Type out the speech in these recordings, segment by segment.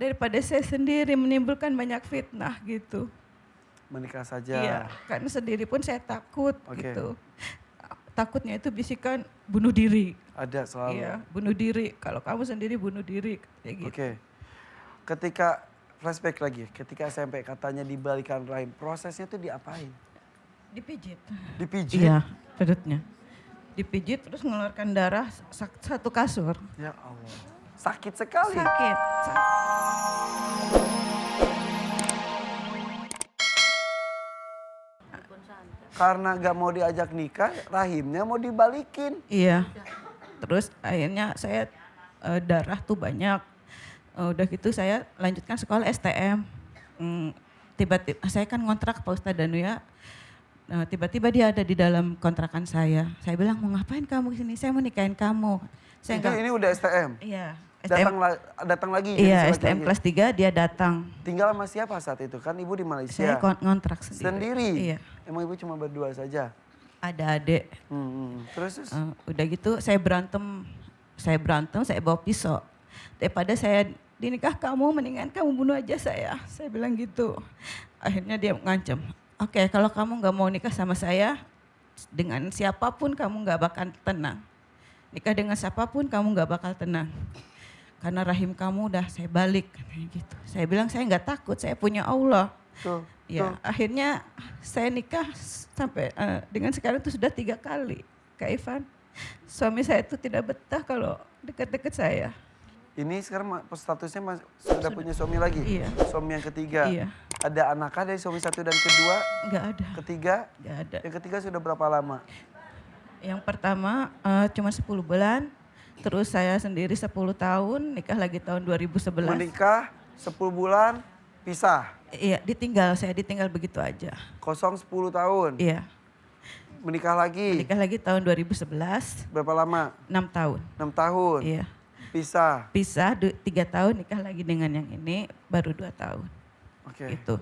daripada saya sendiri menimbulkan banyak fitnah gitu. Menikah saja. Iya, karena sendiri pun saya takut Oke. gitu. Takutnya itu bisikan bunuh diri. Ada selalu. Iya, bunuh diri. Kalau kamu sendiri bunuh diri, kayak gitu. Oke. Ketika flashback lagi, ketika SMP katanya dibalikan rahim, prosesnya tuh diapain? Dipijit. Dipijit? Iya, perutnya. Dipijit terus mengeluarkan darah satu kasur. Ya Allah. Sakit sekali. Sakit. Karena gak mau diajak nikah, rahimnya mau dibalikin. Iya. Terus akhirnya saya darah tuh banyak. Udah gitu saya lanjutkan sekolah STM. Tiba-tiba saya kan ngontrak Pak Ustadz Danuya. Tiba-tiba dia ada di dalam kontrakan saya. Saya bilang, mau ngapain kamu kesini? Saya mau nikahin kamu. Ini udah STM? Iya. STM, datang lagi? Iya, STM kelas 3 dia datang. Tinggal sama siapa saat itu? Kan ibu di Malaysia. Saya ngontrak sendiri. Sendiri? Iya. Emang ibu cuma berdua saja? Ada adik. Terus? Udah gitu saya berantem, saya bawa pisau. Daripada saya dinikah kamu, mendingan kamu bunuh aja saya. Saya bilang gitu. Akhirnya dia ngancam, oke, kalau kamu gak mau nikah sama saya, dengan siapapun kamu gak bakal tenang. Nikah dengan siapapun kamu gak bakal tenang. Karena rahim kamu udah saya balik, kayak gitu. Saya bilang saya nggak takut, saya punya Allah. Ya, akhirnya saya nikah sampai dengan sekarang itu sudah 3 kali, Kak Ivan. Suami saya itu tidak betah kalau dekat-dekat saya. Ini sekarang statusnya sudah punya suami lagi? Iya. Suami yang ketiga? Iya. Ada anak dari suami 1 dan kedua? Nggak ada. Ketiga? Nggak ada. Yang ketiga sudah berapa lama? Yang pertama cuma 10 bulan. Terus saya sendiri 10 tahun, nikah lagi tahun 2011. Menikah 10 bulan, pisah? Iya, saya ditinggal begitu aja. Kosong 10 tahun? Iya. Menikah lagi? Menikah lagi tahun 2011. Berapa lama? 6 tahun. 6 tahun? Iya. Pisah? Pisah 3 tahun, nikah lagi dengan yang ini baru 2 tahun. Oke. Gitu.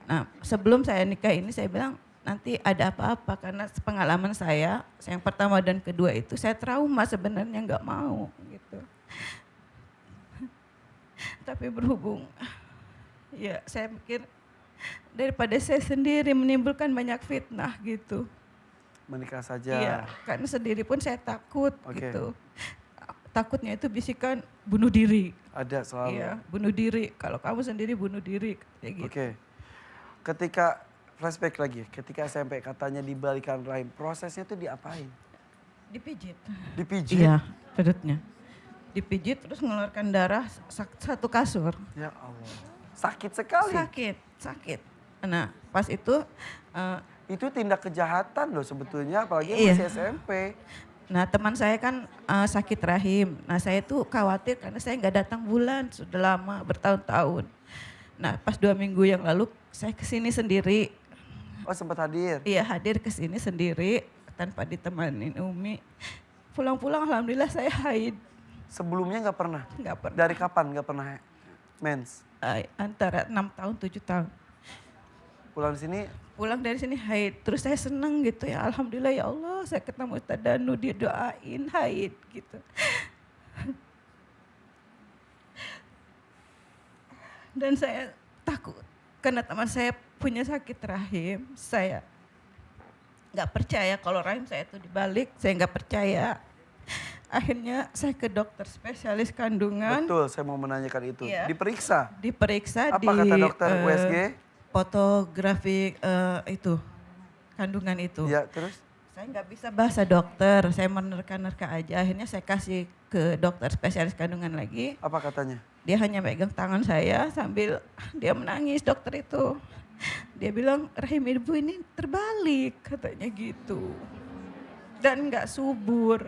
Nah, sebelum saya nikah ini saya bilang, nanti ada apa-apa karena pengalaman saya yang pertama dan kedua itu saya trauma sebenarnya nggak mau gitu. Tapi berhubung ya saya pikir daripada saya sendiri menimbulkan banyak fitnah gitu. Menikah saja. Iya, karena sendiri pun saya takut gitu. Takutnya itu bisikan bunuh diri. Ada selalu. Iya, bunuh diri. Kalau kamu sendiri bunuh diri kayak gitu. Oke. Ketika flashback lagi, ketika SMP katanya dibalikan rahim, prosesnya tuh diapain? Dipijit. Dipijit? Iya, perutnya. Dipijit terus mengeluarkan darah satu kasur. Ya Allah. Sakit sekali. Sakit. Nah, pas itu itu tindak kejahatan loh sebetulnya, apalagi masih SMP. Nah, teman saya kan sakit rahim. Nah, saya tuh khawatir karena saya nggak datang bulan, sudah lama, bertahun-tahun. Nah, pas 2 minggu yang lalu saya kesini sendiri. Oh, sempat hadir? Iya, hadir ke sini sendiri tanpa ditemanin Umi. Pulang-pulang alhamdulillah saya haid. Sebelumnya nggak pernah? Nggak pernah. Dari kapan nggak pernah mens? Antara 6 tahun, 7 tahun. Pulang dari sini haid. Terus saya seneng gitu ya, alhamdulillah ya Allah saya ketemu Ustadz Danu, dia doain haid gitu. Dan saya takut karena teman saya punya sakit rahim, saya nggak percaya kalau rahim saya itu dibalik, saya nggak percaya. Akhirnya saya ke dokter spesialis kandungan. Betul, saya mau menanyakan itu. Iya. Diperiksa? Diperiksa. Apa kata dokter USG? Fotografi itu, kandungan itu. Ya, terus? Saya nggak bisa bahasa dokter, saya menerka-nerka aja. Akhirnya saya kasih ke dokter spesialis kandungan lagi. Apa katanya? Dia hanya megang tangan saya sambil dia menangis, dokter itu. Dia bilang rahim ibu ini terbalik katanya gitu. Dan nggak subur.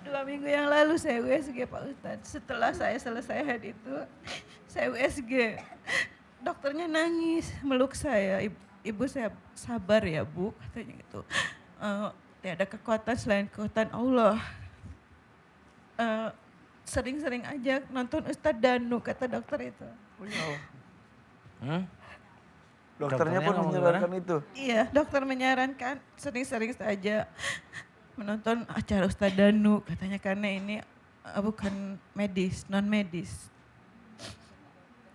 Dua minggu yang lalu saya USG Pak Ustadz. Setelah saya selesai haid itu, saya USG. Dokternya nangis, meluk saya. Ibu saya sabar ya Bu, katanya gitu. Tiada kekuatan selain kekuatan Allah. Sering-sering aja nonton Ustadz Danu, kata dokter itu. Oh ya Allah. Dokternya pun ngomong menyarankan itu. Iya, dokter menyarankan sering-sering saja menonton acara Ustadz Danu, katanya karena ini bukan medis, non medis.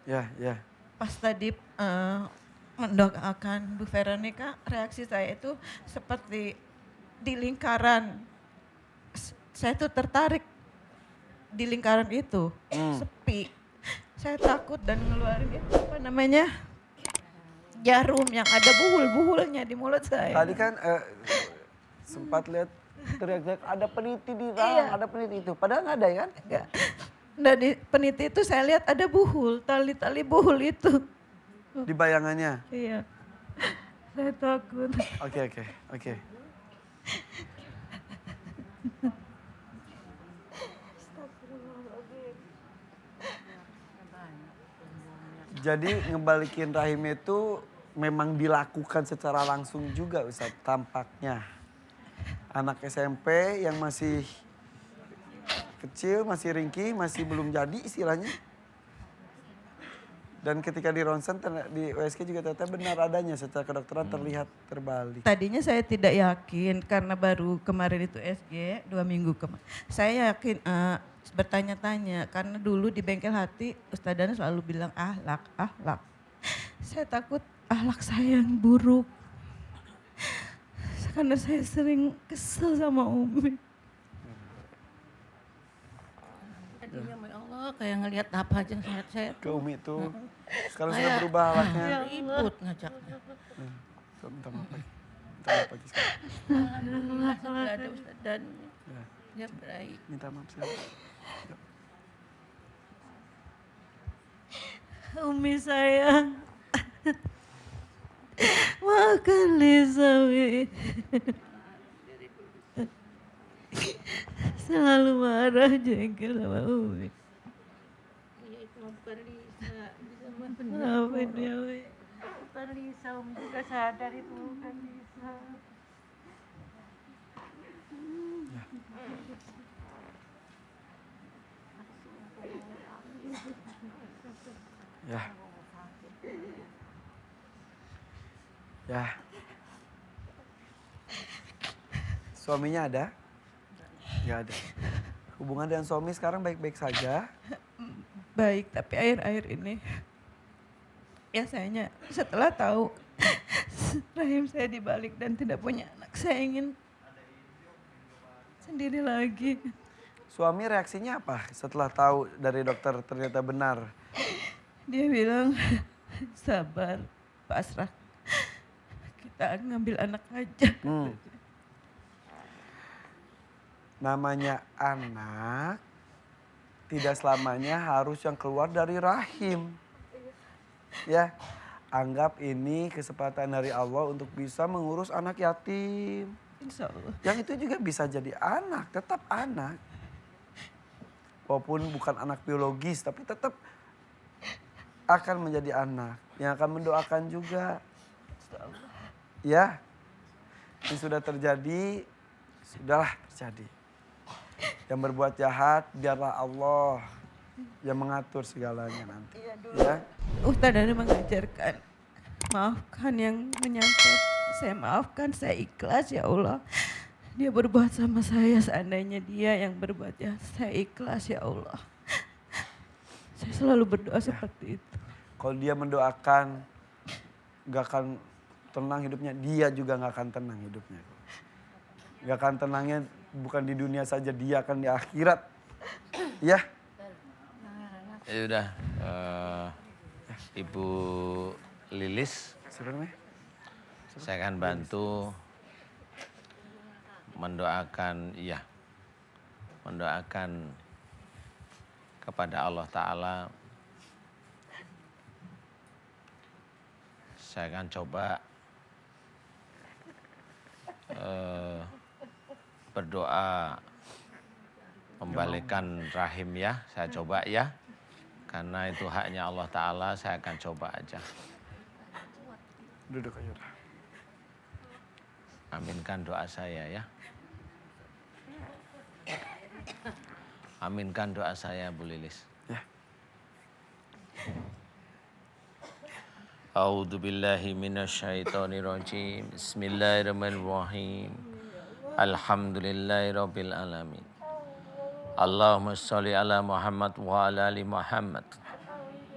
Ya, ya. Pas tadi mendoakan Bu Veronica, reaksi saya itu seperti di lingkaran. Saya tuh tertarik di lingkaran itu, sepi. Saya takut dan ngeluarin itu apa namanya, jarum yang ada buhul-buhulnya di mulut saya. Tadi kan sempat lihat teriak-teriak ada peniti di rahang, ada peniti itu. Padahal nggak ada ya kan? Enggak. Nah di peniti itu saya lihat ada buhul, tali-tali buhul itu. Di bayangannya. Iya, saya takut. Oke. Jadi ngebalikin rahim itu memang dilakukan secara langsung juga Ustaz, tampaknya. Anak SMP yang masih kecil, masih ringkih, masih belum jadi istilahnya. Dan ketika di ronsen, di USG juga ternyata benar adanya secara kedokteran terlihat terbalik. Tadinya saya tidak yakin karena baru kemarin itu SG 2 minggu kemarin. Saya yakin bertanya-tanya karena dulu di bengkel hati Ustadz Dana selalu bilang ahlak. Saya takut ahlak saya yang buruk. Karena saya sering kesel sama Umi. Tadinya ya Allah kayak ngelihat apa aja saya Ke Umi itu sekarang sudah berubah alatnya. ribut ngajaknya. Minta maaf lagi. Minta maaf lagi sekarang. Alhamdulillah sudah ada Ustaz dan Ya, dia baik. minta maaf sekarang. Umi sayang. Makan Lisa, Umi. Selalu marah jengkel sama Umi. Iya itu mah bukan Lisa, Lisa mah Maafin ya, Umi. bukan Lisa, Umi juga sadar itu bukan Lisa. Ya. Ya. Suaminya ada? Nggak ada. Hubungan dengan suami sekarang baik-baik saja. Baik, tapi akhir-akhir ini ya sayanya setelah tahu rahim saya dibalik dan tidak punya anak, saya ingin sendiri lagi. Suami reaksinya apa setelah tahu dari dokter ternyata benar? Dia bilang sabar, pasrah, kita ngambil anak aja. Namanya anak tidak selamanya harus yang keluar dari rahim. Ya, anggap ini kesempatan dari Allah untuk bisa mengurus anak yatim. Insya Allah. Yang itu juga bisa jadi anak, tetap anak. Walaupun bukan anak biologis, tapi tetap akan menjadi anak. Yang akan mendoakan juga. Ya, ini sudah terjadi, sudahlah terjadi. Yang berbuat jahat, biarlah Allah yang mengatur segalanya nanti. Ya. Ustadz Dana mengajarkan, maafkan yang menyangkut. Saya maafkan, saya ikhlas ya Allah. Dia berbuat sama saya, seandainya dia yang berbuat jahat, saya ikhlas ya Allah. Saya selalu berdoa seperti itu. Kalau dia mendoakan, gak akan tenang hidupnya, dia juga gak akan tenang hidupnya. Gak akan tenangnya bukan di dunia saja, dia akan di akhirat. Ya. Ya udah, Ibu Lilis, Sebenarnya. saya akan bantu mendoakan, mendoakan kepada Allah Ta'ala. Saya akan coba berdoa membalikkan rahim ya, saya coba ya. Karena itu haknya Allah Ta'ala, saya akan coba aja. Duduk aja udah. Aminkan doa saya ya. Aminkan doa saya Bu Lilis. Ya. A'udzu billahi minasyaitonir rajim. Bismillahirrahmanirrahim. Alhamdulillahirabbil alamin. Allahumma sholli ala Muhammad wa ala ali Muhammad.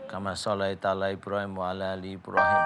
Kama shallaita ala Ibrahim wa ala ali Ibrahim.